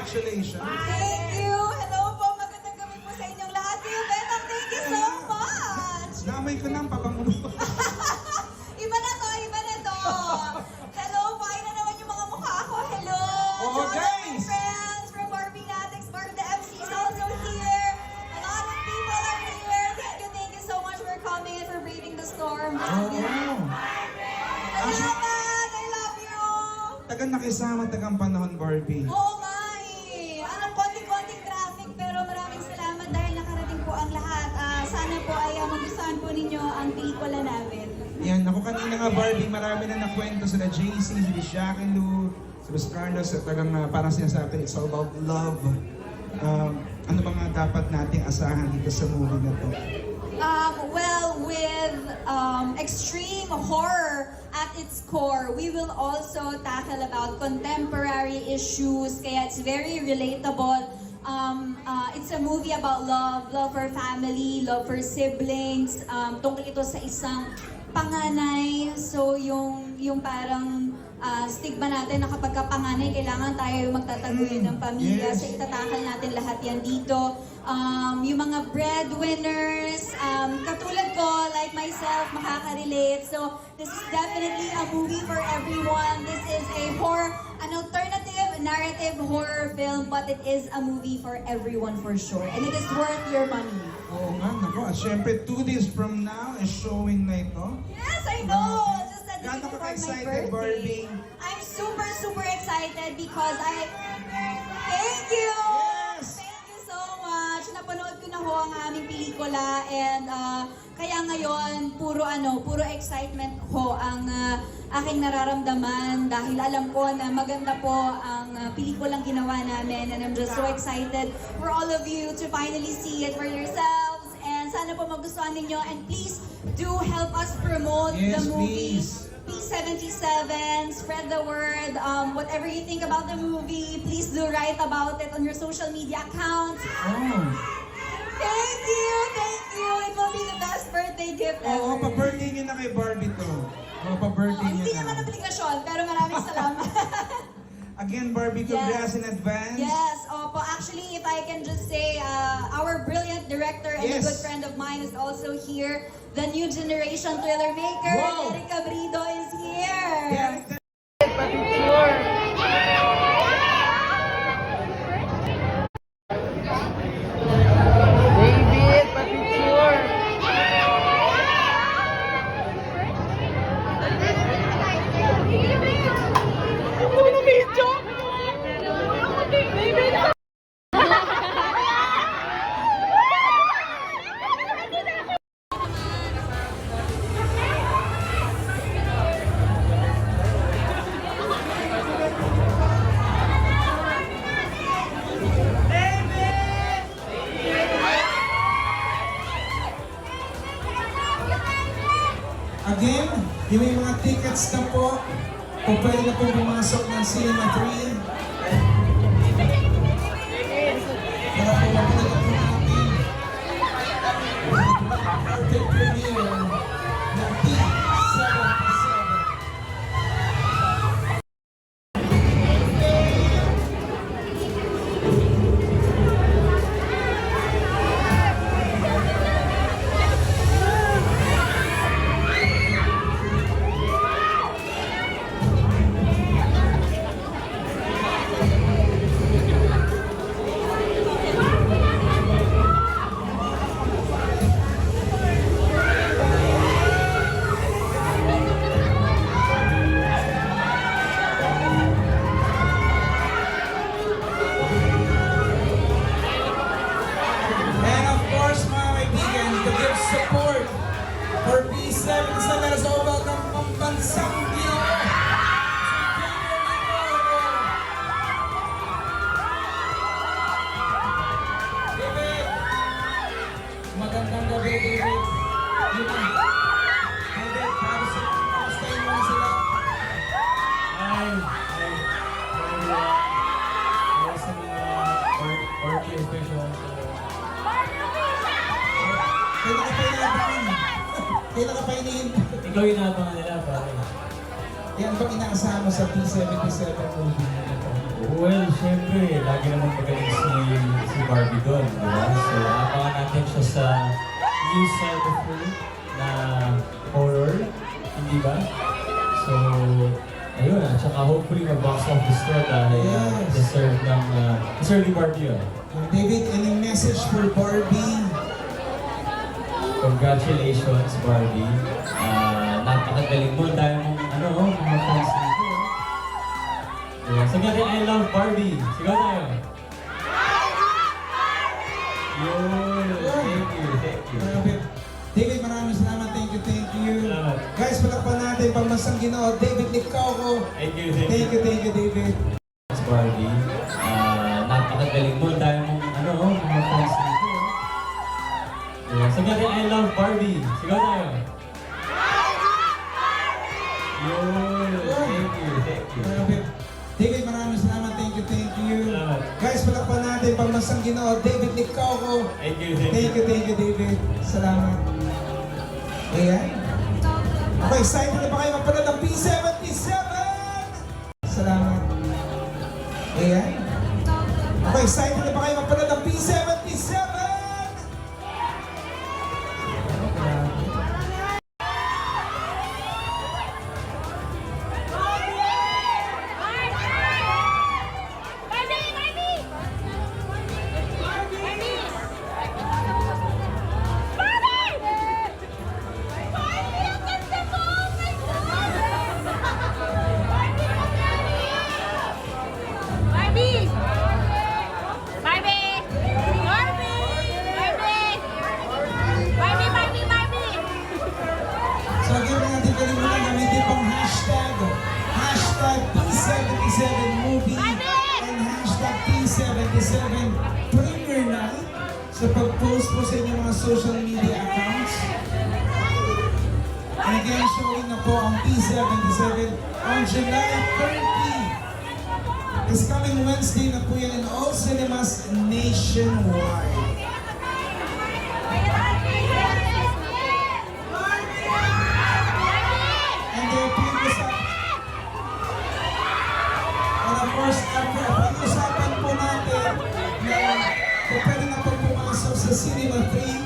Congratulations. Thank you! Hello po! Magandang gabi po sa inyong lahat. Kuya Betang, thank you so much! Naamoy ko ng pabango. Iba na to! Iba na to! Hello po! Ayun na naman yung mga mukha ko. Hello! Oo, John, guys! my friends from Barbie Natics. Part of the MC is also here. A lot of people are here. Thank you so much for coming and for braving the storm. Oo. Salamat! I love you! Tagang nakisama, tagang panahon, Barbie. Oo nga eh. Konting-konting traffic pero maraming salamat dahil nakarating po ang lahat. Sana po ay magustuhan po ninyo ang pelikula namin. Yan, ako kanina nga, Barbie, marami na nakwento sila JC, sila Jackie Lou, sila Carlos, at tagang parang sinasabi, it's all about love. Ano ba nga dapat nating asahan dito sa movie na to? Well, with extreme horror at its core, we will also tackle about contemporary issues, kaya it's very relatable. It's a movie about love, love for family, love for siblings, tungkol ito sa isang panganay. So yung parang stigma natin na kapag panganay, kailangan tayo magtataguyod ng pamilya. Yes. So itatakal natin lahat yan dito. Yung mga breadwinners, katulad ko, like myself, makaka-relate. So this is definitely a movie for everyone. This is a an alternative narrative horror film, but it is a movie for everyone for sure. And it is worth your money. Oo nga, naku. At syempre, 2 days from now is showing na ito. Yes, I know! Just a day Gaano ka before my ka-excited, birthday. Barbie? I'm super excited because Thank you! Yes! Thank you so much! Napanood ko na ho ang aming pelikula and kaya ngayon, puro excitement ho ang aking nararamdaman dahil alam ko na maganda po ang pelikulang ginawa namin and I'm just so excited for all of you to finally see it for yourselves and sana po magustuhan ninyo and please do help us promote Yes, the movie. please. P77, spread the word. Whatever you think about the movie, please do write about it on your social media accounts. Oh. Thank you! It will be the best birthday gift Oo, ever. pa-birthday niyo na kay Barbie to. Oo, pa-birthday niyo Hindi na. naman obligasyon, pero maraming salamat. Again, Barbie, congrats in advance. Yes, opo. Actually, if I can just say, our brilliant director and Yes. a good friend of mine is also here. The new generation thriller maker, Wow. Eric Cabrido, is here. Yeah, David, pa-picture! Ano video? David! Again, yung may mga tickets na po, kung pwede na po pumasok ng Cinema 3. Para po mapanood na po natin. Perfect premiere ng P77. And of course, mga kaibigan, to give support for P77, let us all welcome Pambansang Ginoo, si David. Magandang gabi, David. Yun na. David, kamustahin mo na sila? Sa mga party officials. Kailan ka pa inaabang? Kailan ka pa inihintay? Ikaw yung inabangan nila, pare. Yan bang inaasahan mo sa P77 movie na ito? Well, syempre, lagi naman magaling si Barbie doon, di ba? So, abangan natin siya sa new side of her na horror, hindi ba? So, ayun, at saka hopefully mag-box office to dahil Yes. deserve ni Barbie yun. David, any message for Barbie? Congratulations, Barbie. Napakagaling mo, dahil mong mga fans dito. Yeah, sabi natin, I love Barbie. Sigaw tayo. Yun, thank you. Grabe. David, maraming salamat. Thank you. Salamat. Guys, palakpan natin pambansang Ginoo. David Licauco. Thank you. Thank you, David. Barbie. Napakagaling mo, dahil mong mga fans dito. Yeah, sabi natin, I love Barbie. Sigaw tayo. Yun, thank you. Grabe. David, maraming salamat. Thank you. Salamat. Guys, palakpan natin pambansang Ginoo. David Licauco. Thank you. Thank you, David. Salamat. Ayan. Okay, excited na ba kayo magpanood ng P77? Salamat. Ayan. Okay, excited na ba kayo magpanood ng P77? So again, mga natin kalimutan, gamitin pang hashtag P77movie and hashtag P77 premiere night sa pag-post po sa inyong mga social media accounts. And again, showing na po ang P77 on July 30. This coming Wednesday na po yan in all cinemas nationwide. And their previous and of course, pag-usapan po natin na pwede na po pumasok sa Cinema 3